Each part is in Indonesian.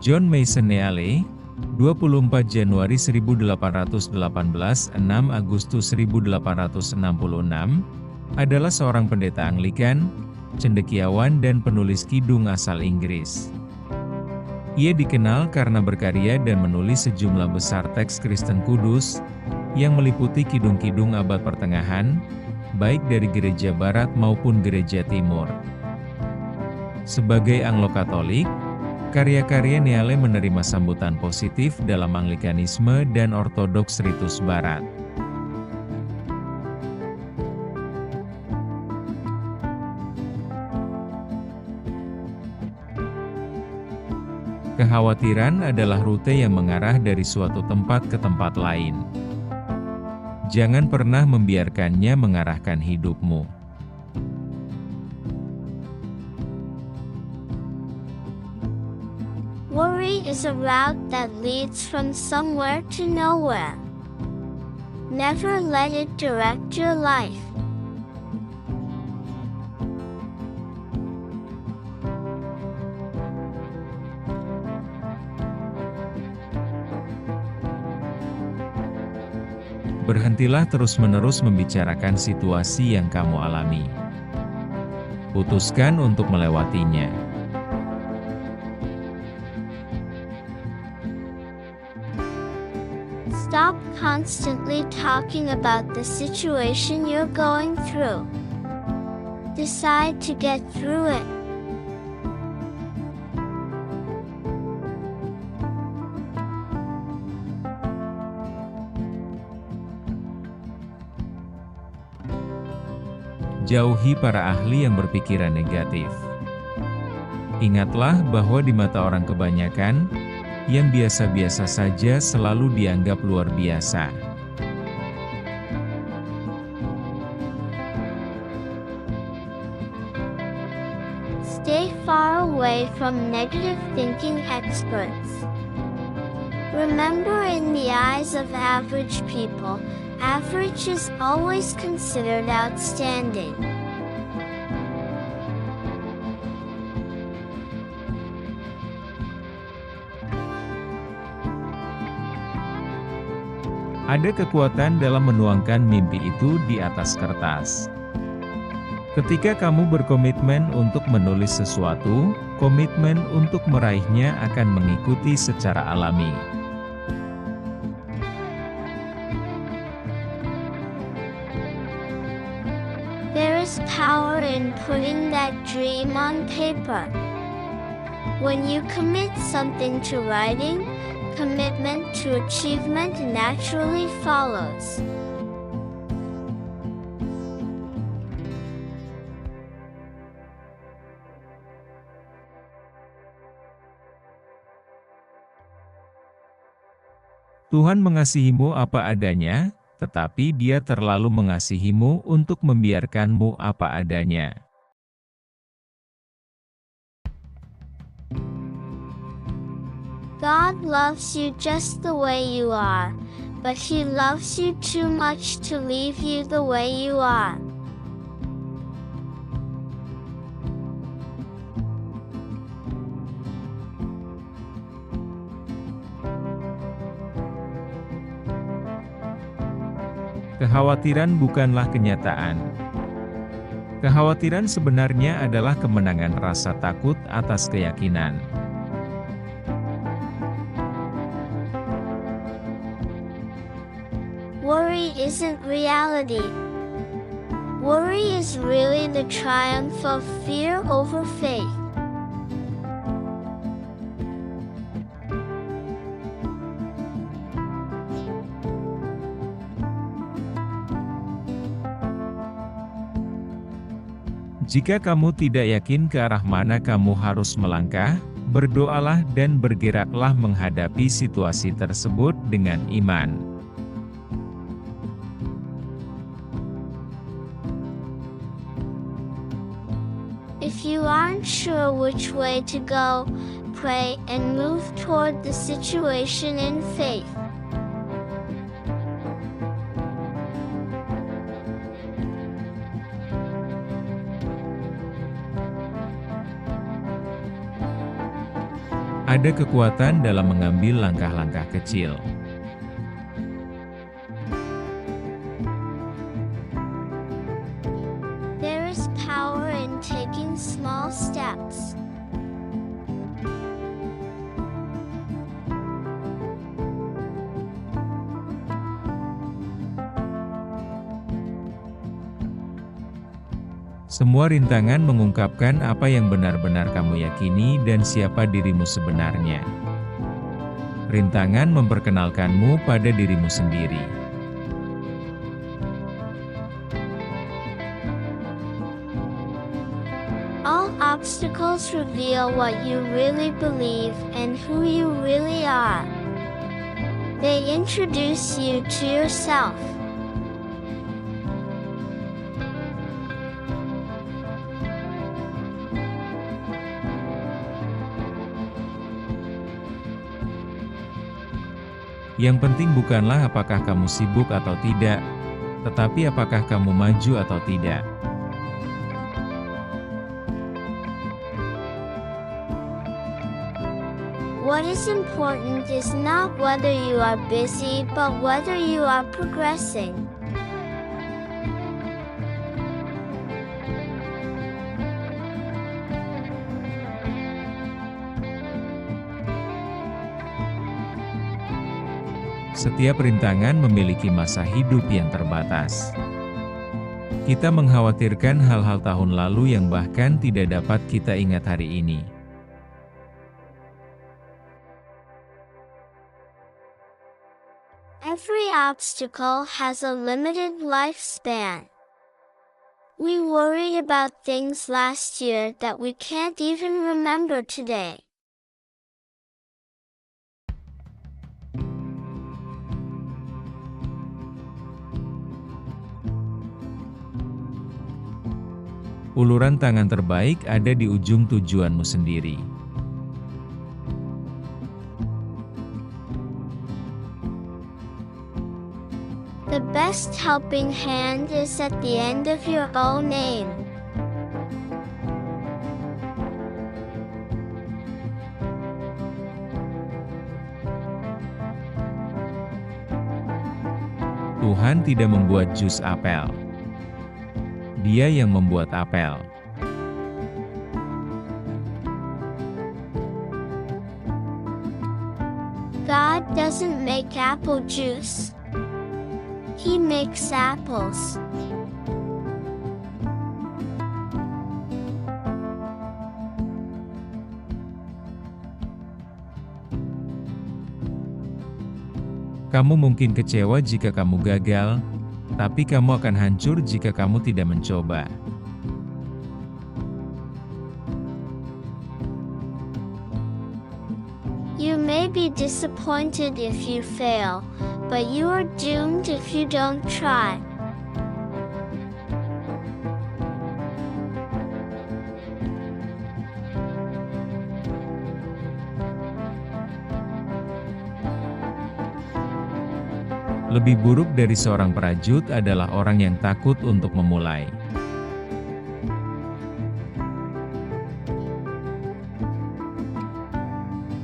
John Mason Neale, 24 Januari 1818 – 6 Agustus 1866, adalah seorang pendeta Anglikan, cendekiawan dan penulis kidung asal Inggris. Ia dikenal karena berkarya dan menulis sejumlah besar teks Kristen kudus, yang meliputi kidung-kidung abad pertengahan, baik dari gereja barat maupun gereja timur. Sebagai Anglo-Katolik, karya-karya Neale menerima sambutan positif dalam Anglikanisme dan Ortodoks Ritus Barat. Kekhawatiran adalah rute yang mengarah dari suatu tempat ke tempat lain. Jangan pernah membiarkannya mengarahkan hidupmu. Worry is a route that leads from somewhere to nowhere. Never let it direct your life. Berhentilah terus-menerus membicarakan situasi yang kamu alami. Putuskan untuk melewatinya. Stop constantly talking about the situation you're going through. Decide to get through it. Jauhi para ahli yang berpikiran negatif. Ingatlah bahwa di mata orang kebanyakan, yang biasa-biasa saja selalu dianggap luar biasa. Stay far away from negative thinking experts. Remember, in the eyes of average people, average is always considered outstanding. Ada kekuatan dalam menuangkan mimpi itu di atas kertas. Ketika kamu berkomitmen untuk menulis sesuatu, komitmen untuk meraihnya akan mengikuti secara alami. There is power in putting that dream on paper. When you commit something to writing, commitment to achievement naturally follows. Tuhan mengasihimu apa adanya, tetapi Dia terlalu mengasihimu untuk membiarkanmu apa adanya. God loves you just the way you are, but He loves you too much to leave you the way you are. Kekhawatiran bukanlah kenyataan. Kekhawatiran sebenarnya adalah kemenangan rasa takut atas keyakinan. Worry isn't reality. Worry is really the triumph of fear over faith. Jika kamu tidak yakin ke arah mana kamu harus melangkah, berdoalah dan bergeraklah menghadapi situasi tersebut dengan iman. If you aren't sure which way to go, pray and move toward the situation in faith. Ada kekuatan dalam mengambil langkah-langkah kecil. There is power in taking small steps. Semua rintangan mengungkapkan apa yang benar-benar kamu yakini dan siapa dirimu sebenarnya. Rintangan memperkenalkanmu pada dirimu sendiri. All obstacles reveal what you really believe and who you really are. They introduce you to yourself. Yang penting bukanlah apakah kamu sibuk atau tidak, tetapi apakah kamu maju atau tidak. What is important is not whether you are busy, but whether you are progressing. Setiap rintangan memiliki masa hidup yang terbatas. Kita mengkhawatirkan hal-hal tahun lalu yang bahkan tidak dapat kita ingat hari ini. Every obstacle has a limited lifespan. We worry about things last year that we can't even remember today. Uluran tangan terbaik ada di ujung tujuanmu sendiri. The best helping hand is at the end of your own name. Tuhan tidak membuat jus apel. Dia yang membuat apel. God doesn't make apple juice. He makes apples. Kamu mungkin kecewa jika kamu gagal, tapi kamu akan hancur jika kamu tidak mencoba. You may be disappointed if you fail, but you are doomed if you don't try. Lebih buruk dari seorang perajut adalah orang yang takut untuk memulai.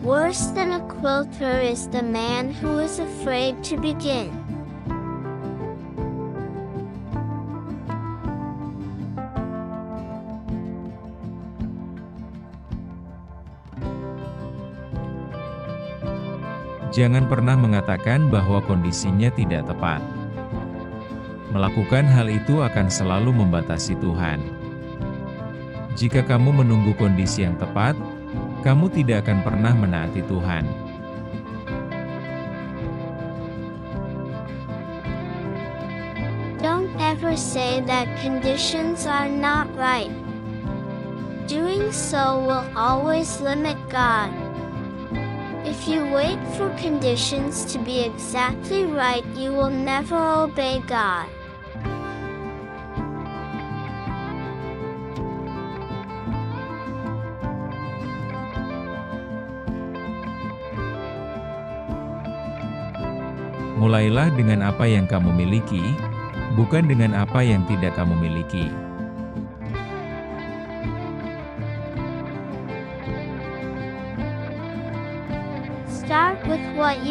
Worse than a quilter is the man who is afraid to begin. Jangan pernah mengatakan bahwa kondisinya tidak tepat. Melakukan hal itu akan selalu membatasi Tuhan. Jika kamu menunggu kondisi yang tepat, kamu tidak akan pernah menaati Tuhan. Don't ever say that conditions are not right. Doing so will always limit God. If you wait for conditions to be exactly right, you will never obey God. Mulailah dengan apa yang kamu miliki, bukan dengan apa yang tidak kamu miliki.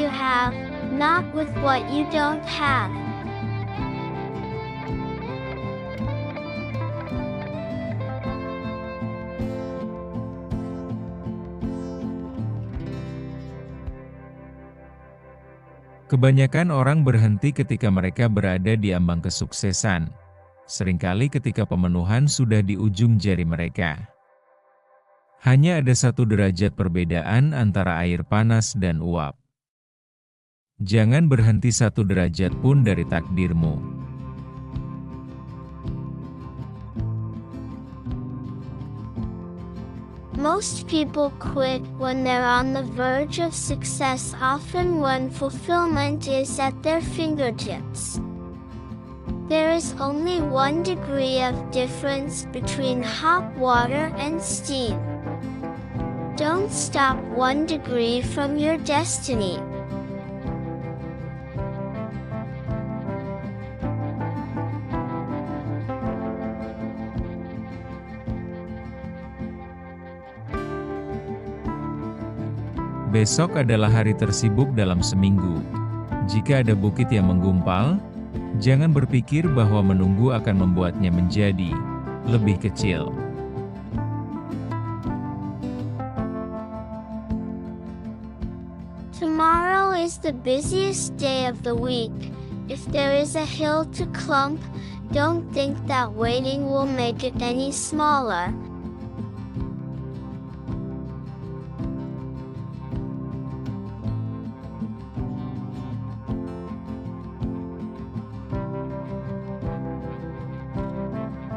you have, not with what you don't have. Kebanyakan orang berhenti ketika mereka berada di ambang kesuksesan. Seringkali ketika pemenuhan sudah di ujung jari mereka. Hanya ada 1 derajat perbedaan antara air panas dan uap. Jangan berhenti 1 derajat pun dari takdirmu. Most people quit when they're on the verge of success, often when fulfillment is at their fingertips. There is only 1 degree of difference between hot water and steam. Don't stop 1 degree from your destiny. Besok adalah hari tersibuk dalam seminggu. Jika ada bukit yang menggumpal, jangan berpikir bahwa menunggu akan membuatnya menjadi lebih kecil. Tomorrow is the busiest day of the week. If there is a hill to climb, don't think that waiting will make it any smaller.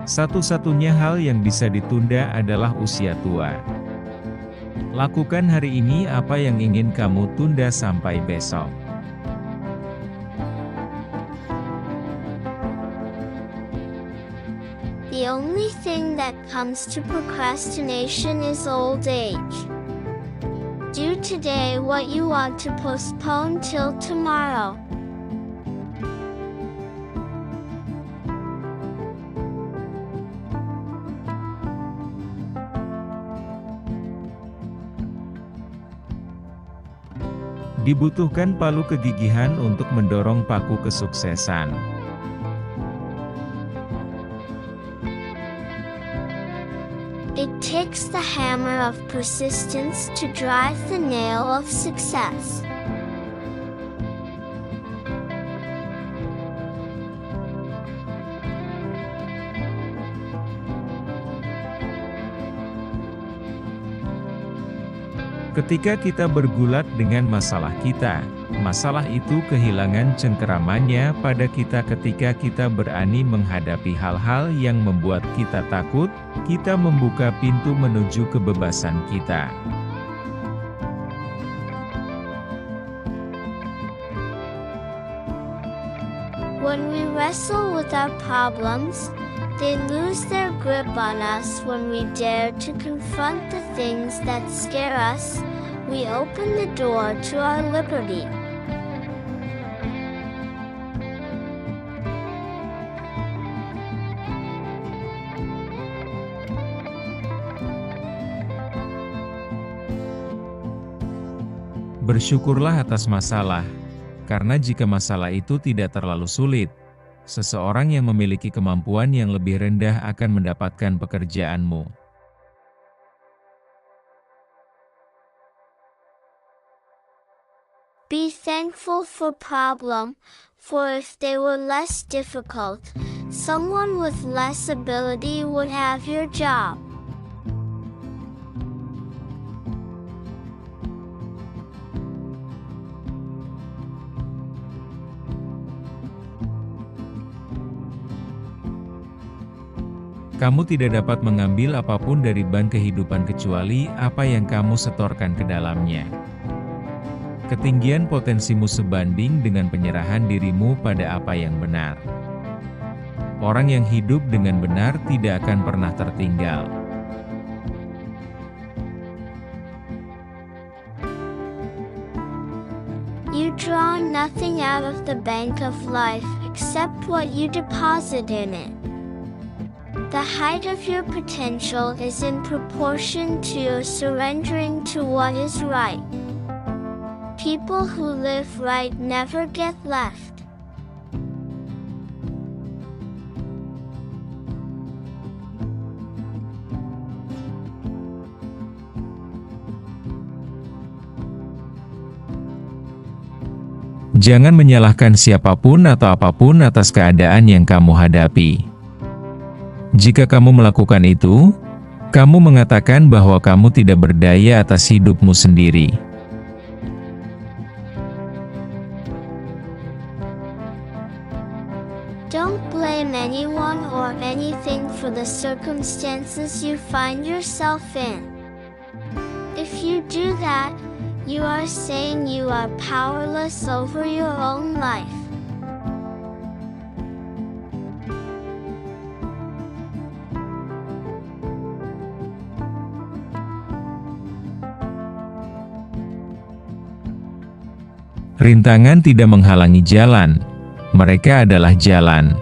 Satu-satunya hal yang bisa ditunda adalah usia tua. Lakukan hari ini apa yang ingin kamu tunda sampai besok. The only thing that comes to procrastination is old age. Do today what you want to postpone till tomorrow. Dibutuhkan palu kegigihan untuk mendorong paku kesuksesan. It takes the hammer of persistence to drive the nail of success. Ketika kita bergulat dengan masalah kita, masalah itu kehilangan cengkeramannya pada kita ketika kita berani menghadapi hal-hal yang membuat kita takut, kita membuka pintu menuju kebebasan kita. When we wrestle with our problems, they lose their grip on us. When we dare to confront the things that scare us, we open the door to our liberty. Bersyukurlah atas masalah, karena jika masalah itu tidak terlalu sulit, seseorang yang memiliki kemampuan yang lebih rendah akan mendapatkan pekerjaanmu. Be thankful for problem, for if they were less difficult, someone with less ability would have your job. Kamu tidak dapat mengambil apapun dari bank kehidupan kecuali apa yang kamu setorkan ke dalamnya. Ketinggian potensimu sebanding dengan penyerahan dirimu pada apa yang benar. Orang yang hidup dengan benar tidak akan pernah tertinggal. You draw nothing out of the bank of life except what you deposit in it. The height of your potential is in proportion to your surrendering to what is right. people who live right never get left. Jangan menyalahkan siapapun atau apapun atas keadaan yang kamu hadapi. Jika kamu melakukan itu, kamu mengatakan bahwa kamu tidak berdaya atas hidupmu sendiri. Don't blame anyone or anything for the circumstances you find yourself in. If you do that, you are saying you are powerless over your own life. Rintangan tidak menghalangi jalan, mereka adalah jalan.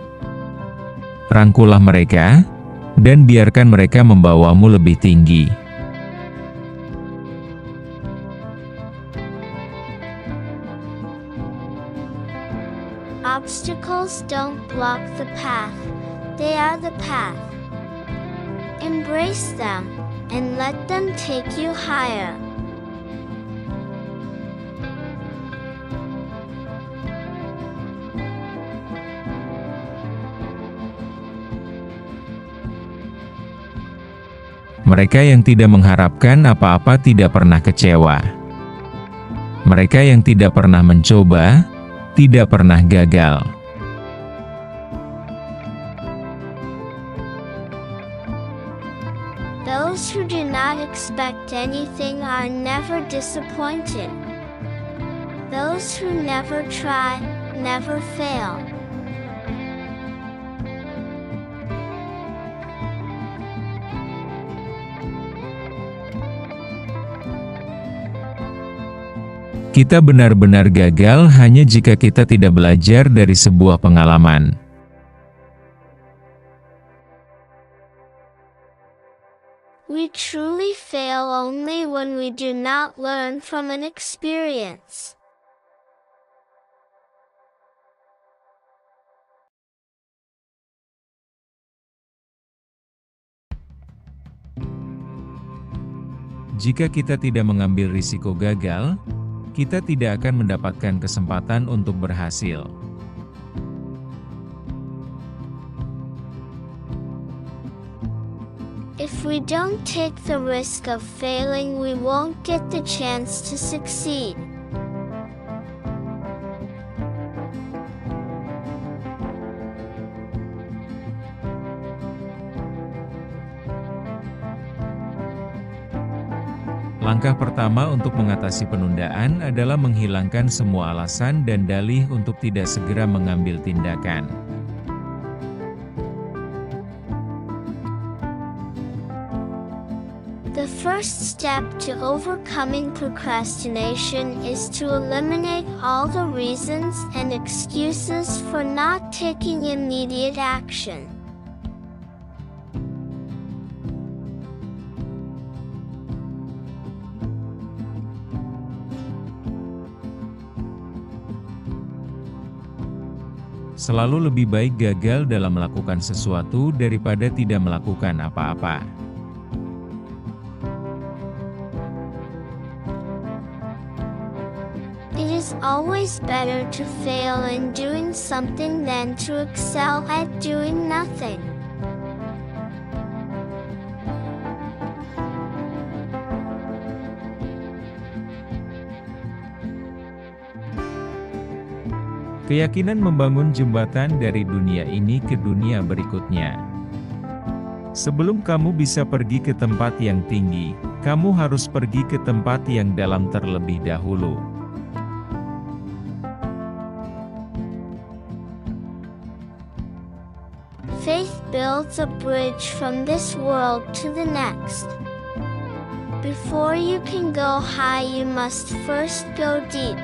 Rangkullah mereka, dan biarkan mereka membawamu lebih tinggi. Obstacles don't block the path, they are the path. Embrace them, and let them take you higher. Mereka yang tidak mengharapkan apa-apa tidak pernah kecewa. Mereka yang tidak pernah mencoba, tidak pernah gagal. Those who do not expect anything are never disappointed. Those who never try, never fail. Kita benar-benar gagal hanya jika kita tidak belajar dari sebuah pengalaman. We truly fail only when we do not learn from an experience. Jika kita tidak mengambil risiko gagal, kita tidak akan mendapatkan kesempatan untuk berhasil. If we don't take the risk of failing, we won't get the chance to succeed. Langkah pertama untuk mengatasi penundaan adalah menghilangkan semua alasan dan dalih untuk tidak segera mengambil tindakan. The first step to overcoming procrastination is to eliminate all the reasons and excuses for not taking immediate action. Selalu lebih baik gagal dalam melakukan sesuatu daripada tidak melakukan apa-apa. It is always better to fail in doing something than to excel at doing nothing. Keyakinan membangun jembatan dari dunia ini ke dunia berikutnya. Sebelum kamu bisa pergi ke tempat yang tinggi, kamu harus pergi ke tempat yang dalam terlebih dahulu. Faith builds a bridge from this world to the next. Before you can go high, you must first go deep.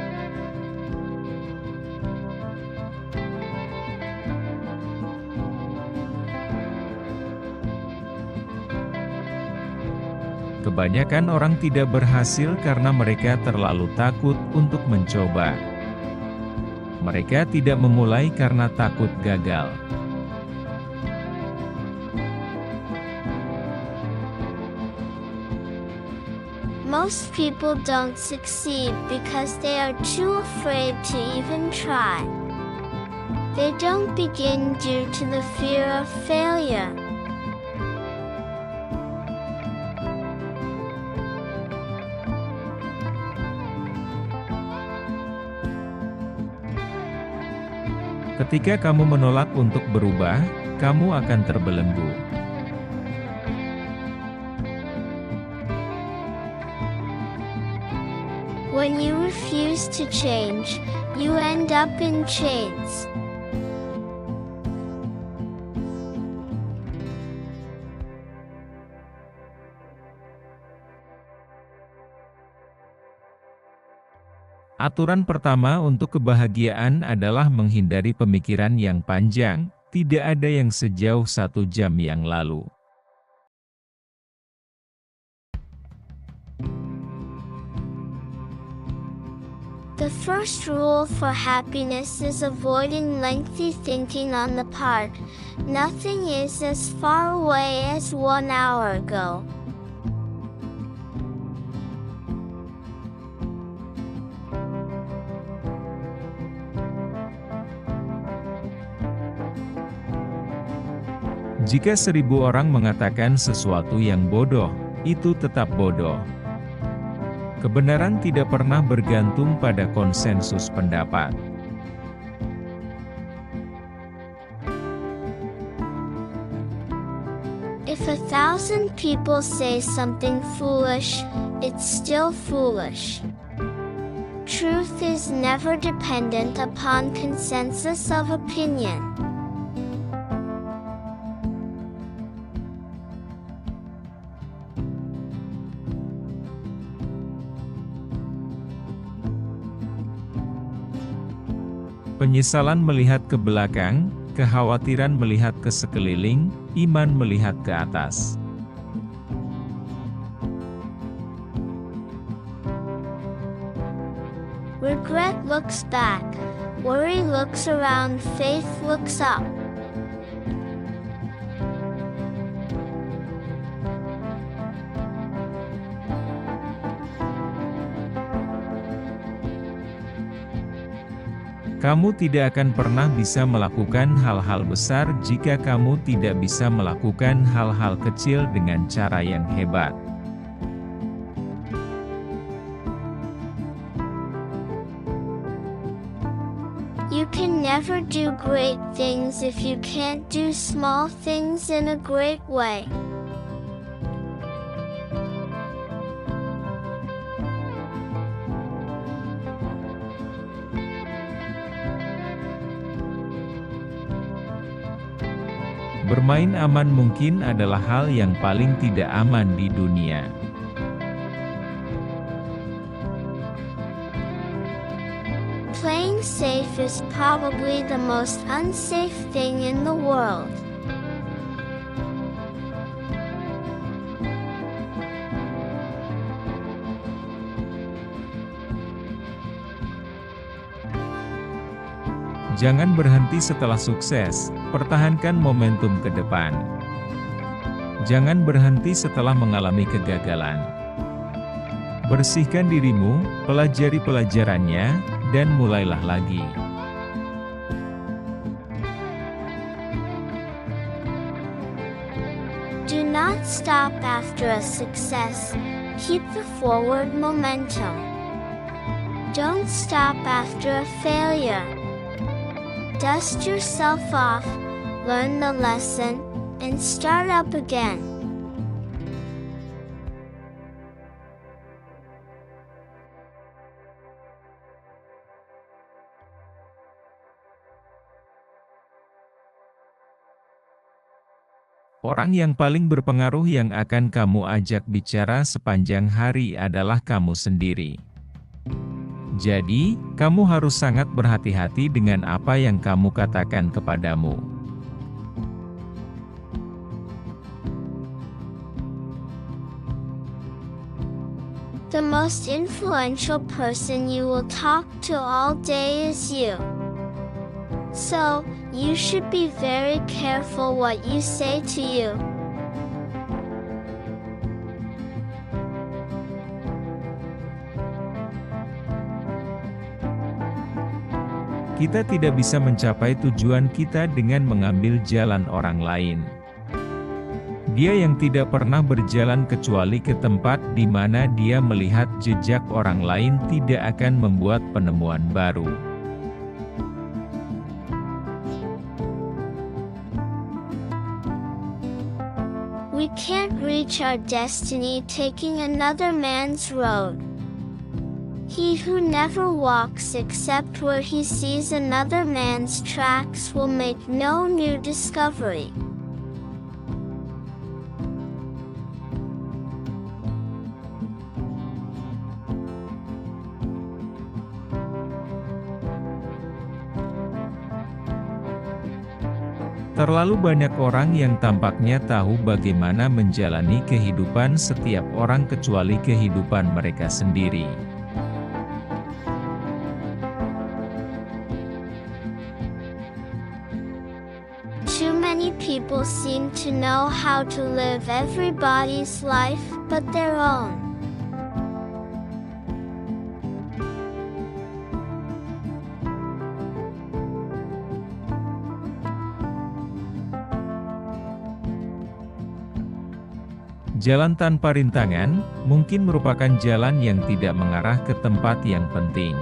Kebanyakan orang tidak berhasil karena mereka terlalu takut untuk mencoba. Mereka tidak memulai karena takut gagal. Most people don't succeed because they are too afraid to even try. They don't begin due to the fear of failure. Ketika kamu menolak untuk berubah, kamu akan terbelenggu. When you refuse to change, you end up in chains. Aturan pertama untuk kebahagiaan adalah menghindari pemikiran yang panjang, tidak ada yang sejauh 1 jam yang lalu. The first rule for happiness is avoiding lengthy thinking on the part. Nothing is as far away as 1 hour ago. Jika 1000 orang mengatakan sesuatu yang bodoh, itu tetap bodoh. Kebenaran tidak pernah bergantung pada konsensus pendapat. If 1,000 people say something foolish, it's still foolish. Truth is never dependent upon consensus of opinion. Penyesalan melihat ke belakang, kekhawatiran melihat ke sekeliling, iman melihat ke atas. Regret looks back, worry looks around, faith looks up. Kamu tidak akan pernah bisa melakukan hal-hal besar jika kamu tidak bisa melakukan hal-hal kecil dengan cara yang hebat. You can never do great things if you can't do small things in a great way. Bermain aman mungkin adalah hal yang paling tidak aman di dunia. Playing safe is probably the most unsafe thing in the world. Jangan berhenti setelah sukses, pertahankan momentum ke depan. Jangan berhenti setelah mengalami kegagalan. Bersihkan dirimu, pelajari pelajarannya, dan mulailah lagi. Do not stop after a success. Keep the forward momentum. Don't stop after a failure. Dust yourself off, learn the lesson, and start up again. Orang yang paling berpengaruh yang akan kamu ajak bicara sepanjang hari adalah kamu sendiri. Jadi, kamu harus sangat berhati-hati dengan apa yang kamu katakan kepadamu. The most influential person you will talk to all day is you. So, you should be very careful what you say to you. Kita tidak bisa mencapai tujuan kita dengan mengambil jalan orang lain. Dia yang tidak pernah berjalan kecuali ke tempat di mana dia melihat jejak orang lain tidak akan membuat penemuan baru. We can't reach our destiny taking another man's road. He who never walks except where he sees another man's tracks will make no new discovery. Terlalu banyak orang yang tampaknya tahu bagaimana menjalani kehidupan setiap orang kecuali kehidupan mereka sendiri. Too many people seem to know how to live everybody's life but their own. Jalan tanpa rintangan, mungkin merupakan jalan yang tidak mengarah ke tempat yang penting.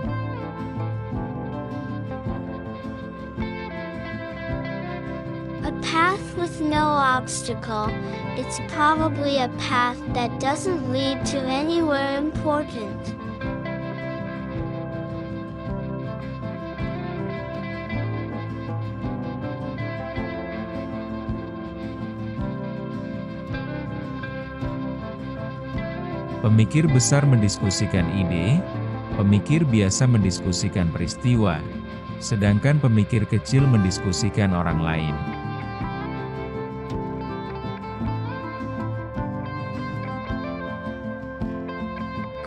A path with no obstacle, it's probably a path that doesn't lead to anywhere important. Pemikir besar mendiskusikan ide, pemikir biasa mendiskusikan peristiwa, sedangkan pemikir kecil mendiskusikan orang lain.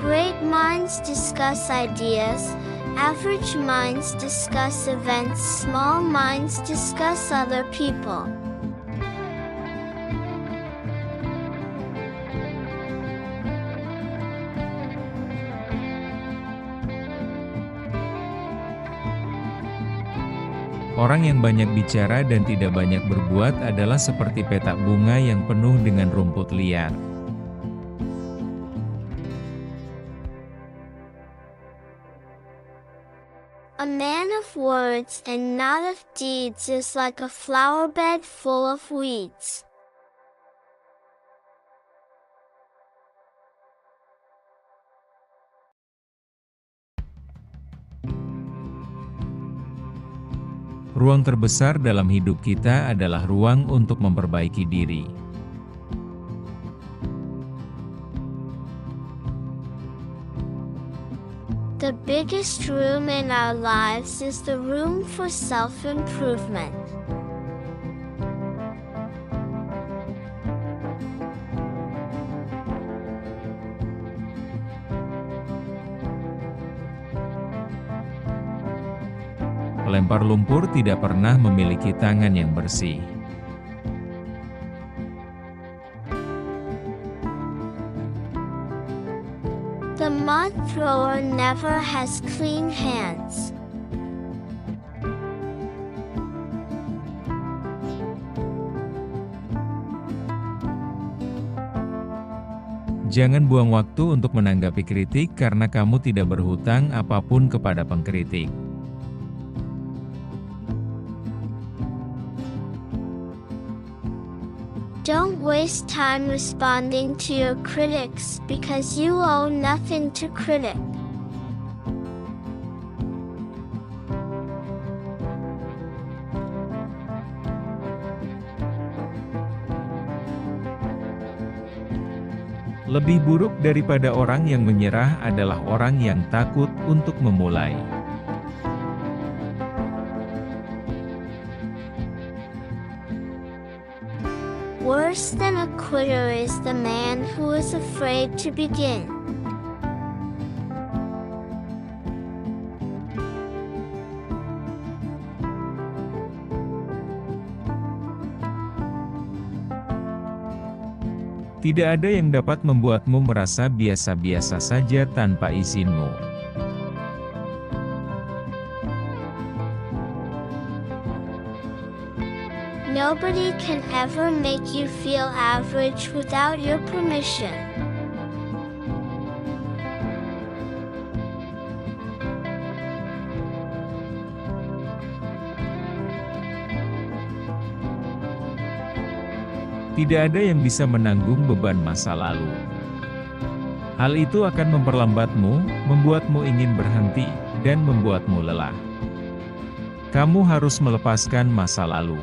Great minds discuss ideas, average minds discuss events, small minds discuss other people. Orang yang banyak bicara dan tidak banyak berbuat adalah seperti petak bunga yang penuh dengan rumput liar. A man of words and not of deeds is like a flower bed full of weeds. Ruang terbesar dalam hidup kita adalah ruang untuk memperbaiki diri. The biggest room in our lives is the room for self-improvement. Pelempar lumpur tidak pernah memiliki tangan yang bersih. The mud thrower never has clean hands. Jangan buang waktu untuk menanggapi kritik karena kamu tidak berhutang apapun kepada pengkritik. Don't waste time responding to your critics because you owe nothing to critic. Lebih buruk daripada orang yang menyerah adalah orang yang takut untuk memulai. Worse than a quitter is the man who is afraid to begin. Tidak ada yang dapat membuatmu merasa biasa-biasa saja tanpa izinmu. Nobody can ever make you feel average without your permission. Tidak ada yang bisa menanggung beban masa lalu. Hal itu akan memperlambatmu, membuatmu ingin berhenti, dan membuatmu lelah. Kamu harus melepaskan masa lalu.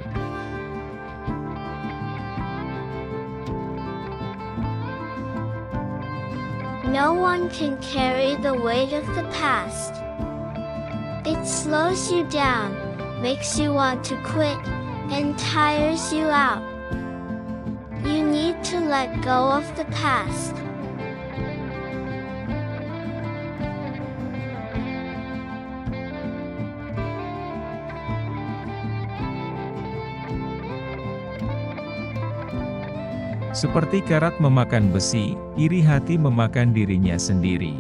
No one can carry the weight of the past. It slows you down, makes you want to quit, and tires you out. You need to let go of the past. Seperti karat memakan besi, iri hati memakan dirinya sendiri.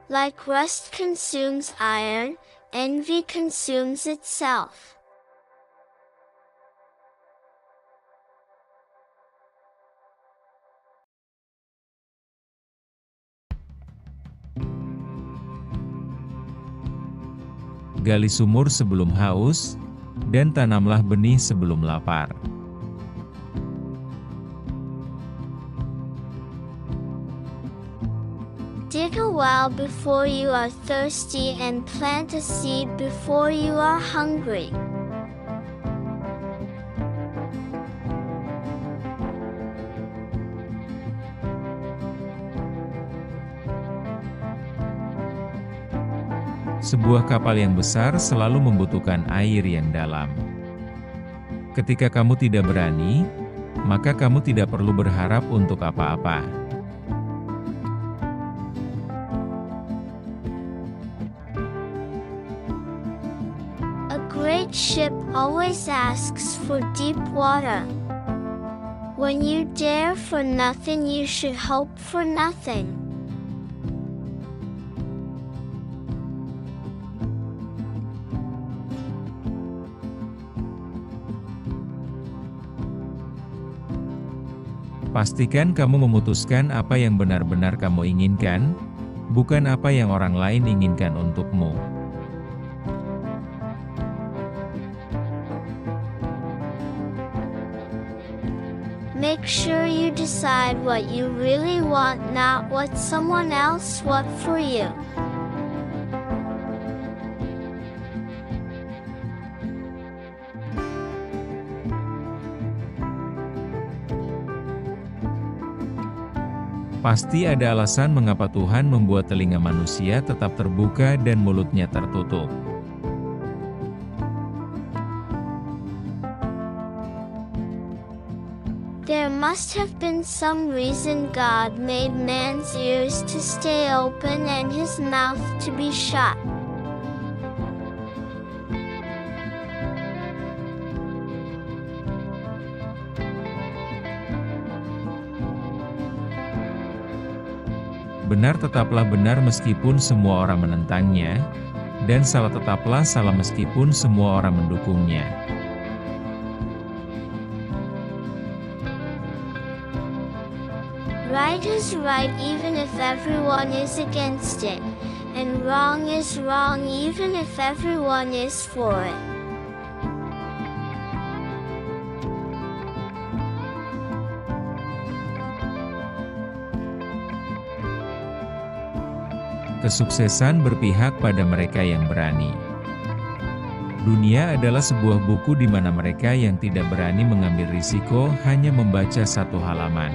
Like rust consumes iron, envy consumes itself. Gali sumur sebelum haus, dan tanamlah benih sebelum lapar. Dig a well before you are thirsty and plant a seed before you are hungry. Sebuah kapal yang besar selalu membutuhkan air yang dalam. Ketika kamu tidak berani, maka kamu tidak perlu berharap untuk apa-apa. A great ship always asks for deep water. When you dare for nothing, you should hope for nothing. Pastikan kamu memutuskan apa yang benar-benar kamu inginkan, bukan apa yang orang lain inginkan untukmu. Make sure you decide what you really want, not what someone else wants for you. Pasti ada alasan mengapa Tuhan membuat telinga manusia tetap terbuka dan mulutnya tertutup. There must have been some reason God made man's ears to stay open and his mouth to be shut. Benar tetaplah benar meskipun semua orang menentangnya, dan salah tetaplah salah meskipun semua orang mendukungnya. Right is right even if everyone is against it, and wrong is wrong even if everyone is for it. Kesuksesan berpihak pada mereka yang berani. Dunia adalah sebuah buku di mana mereka yang tidak berani mengambil risiko hanya membaca satu halaman.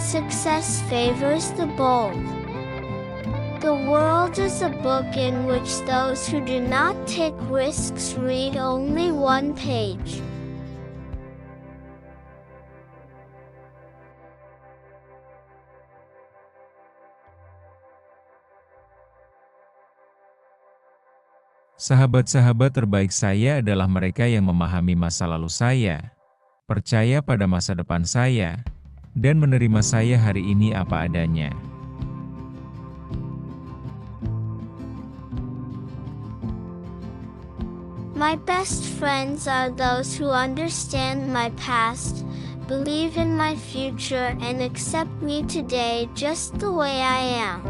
Success favors the bold. The world is a book in which those who do not take risks read only one page. Sahabat-sahabat terbaik saya adalah mereka yang memahami masa lalu saya, percaya pada masa depan saya, dan menerima saya hari ini apa adanya. My best friends are those who understand my past, believe in my future, and accept me today just the way I am.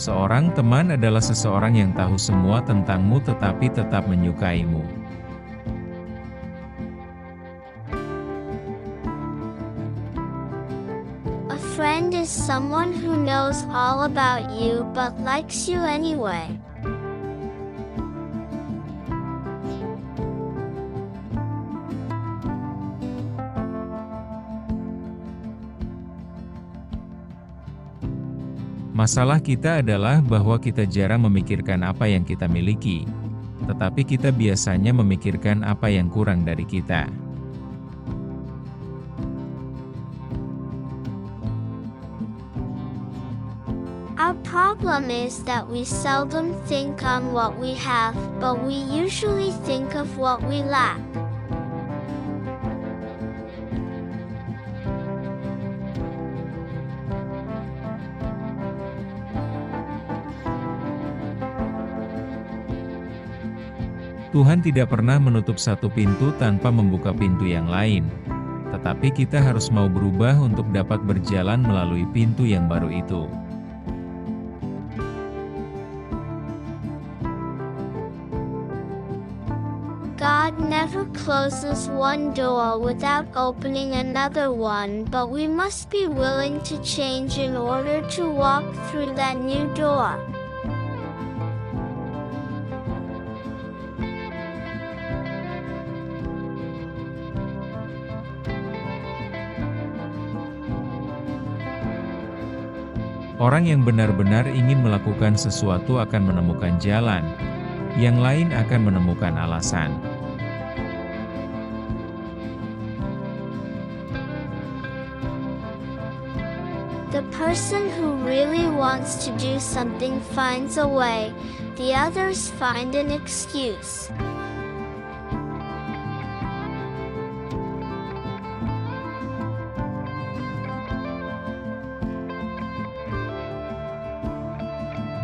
Seorang teman adalah seseorang yang tahu semua tentangmu tetapi tetap menyukaimu. A friend is someone who knows all about you but likes you anyway. Masalah kita adalah bahwa kita jarang memikirkan apa yang kita miliki, tetapi kita biasanya memikirkan apa yang kurang dari kita. Our problem is that we seldom think on what we have, but we usually think of what we lack. Tuhan tidak pernah menutup satu pintu tanpa membuka pintu yang lain, tetapi kita harus mau berubah untuk dapat berjalan melalui pintu yang baru itu. God never closes one door without opening another one, but we must be willing to change in order to walk through that new door. Orang yang benar-benar ingin melakukan sesuatu akan menemukan jalan, yang lain akan menemukan alasan. The person who really wants to do something finds a way, the others find an excuse.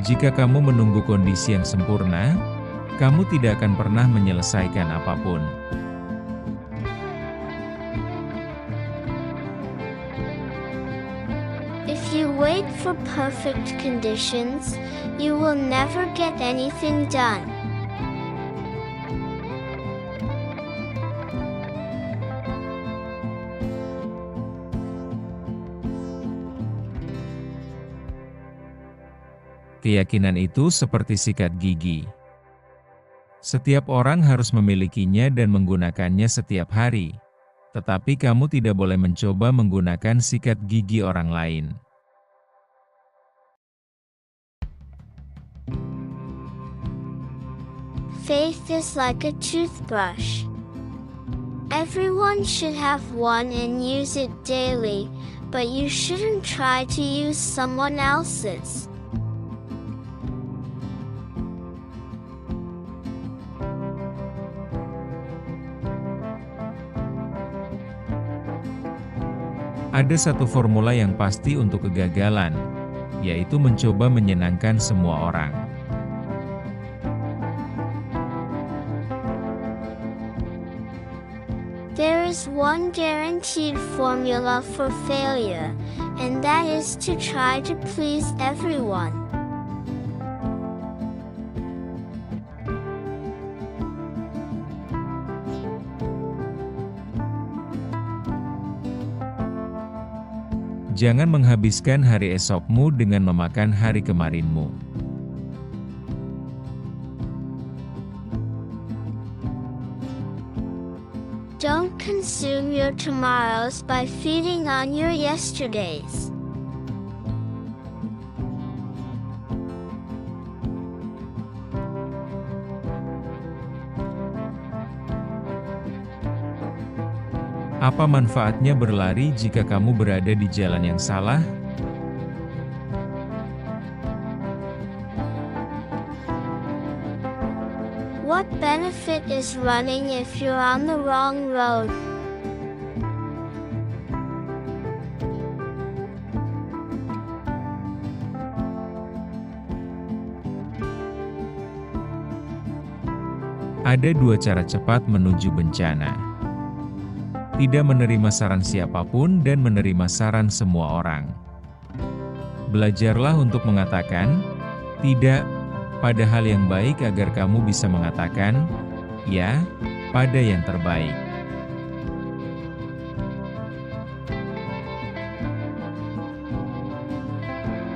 Jika kamu menunggu kondisi yang sempurna, kamu tidak akan pernah menyelesaikan apapun. If you wait for perfect conditions, you will never get anything done. Keyakinan itu seperti sikat gigi. Setiap orang harus memilikinya dan menggunakannya setiap hari. Tetapi kamu tidak boleh mencoba menggunakan sikat gigi orang lain. Faith is like a toothbrush. Everyone should have one and use it daily, but you shouldn't try to use someone else's. Ada satu formula yang pasti untuk kegagalan, yaitu mencoba menyenangkan semua orang. There is one guaranteed formula for failure, and that is to try to please everyone. Jangan menghabiskan hari esokmu dengan memakan hari kemarinmu. Don't consume your tomorrows by feeding on your yesterdays. Apa manfaatnya berlari jika kamu berada di jalan yang salah? What benefit is running if you're on the wrong road? Ada dua cara cepat menuju bencana. Tidak menerima saran siapapun dan menerima saran semua orang. Belajarlah untuk mengatakan tidak pada hal yang baik agar kamu bisa mengatakan ya pada yang terbaik.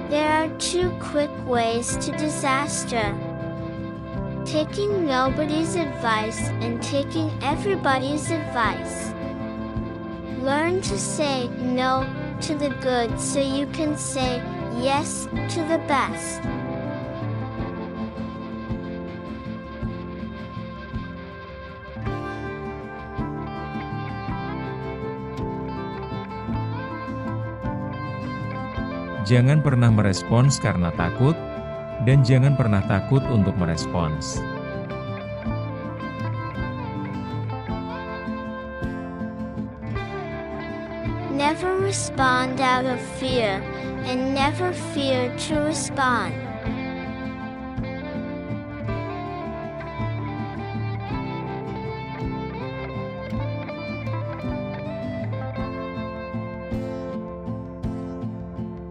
There are two quick ways to disaster. Taking nobody's advice and taking everybody's advice. Learn to say no to the good so you can say yes to the best. Jangan pernah merespons karena takut, dan jangan pernah takut untuk merespons. Never respond out of fear, and never fear to respond.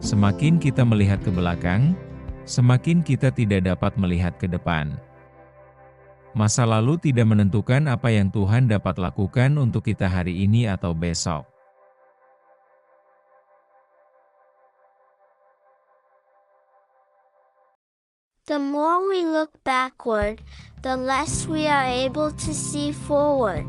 Semakin kita melihat ke belakang, semakin kita tidak dapat melihat ke depan. Masa lalu tidak menentukan apa yang Tuhan dapat lakukan untuk kita hari ini atau besok. The more we look backward, the less we are able to see forward.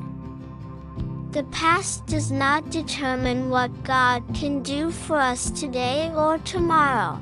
The past does not determine what God can do for us today or tomorrow.